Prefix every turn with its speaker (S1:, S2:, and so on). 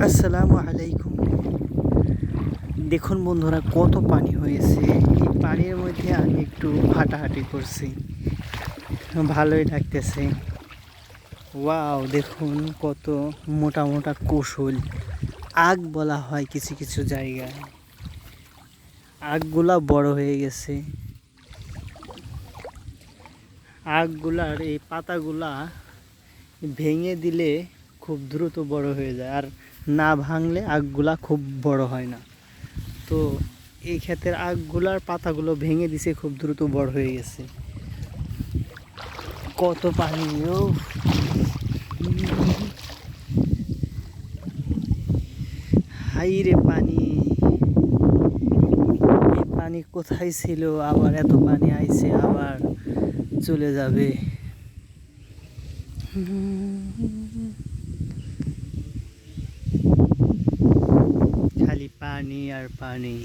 S1: আসসালামু আলাইকুম। দেখুন বন্ধুরা, কত পানি হয়েছে। এই পানির মধ্যে আমি একটু হাঁটাহাঁটি করছি, ভালোই লাগতেছে। ওয়াও, দেখুন কত মোটা মোটা কৌশল, আগ বলা হয় কিছু কিছু জায়গায়। আগগুলা বড় হয়ে গেছে। আগগুলার এই পাতাগুলা ভেঙে দিলে খুব দ্রুত বড় হয়ে যায়, আর না ভাঙলে আগগুলা খুব বড় হয় না। তো এই ক্ষেতের আগগুলার পাতাগুলো ভেঙে দিছে, খুব দ্রুত বড় হয়ে গেছে। কত পানি! ও হাই রে পানি! এই পানি কোথায় ছিল, আবার এত পানি আইছে, আবার চলে যাবে। খালি পানি আর পানি।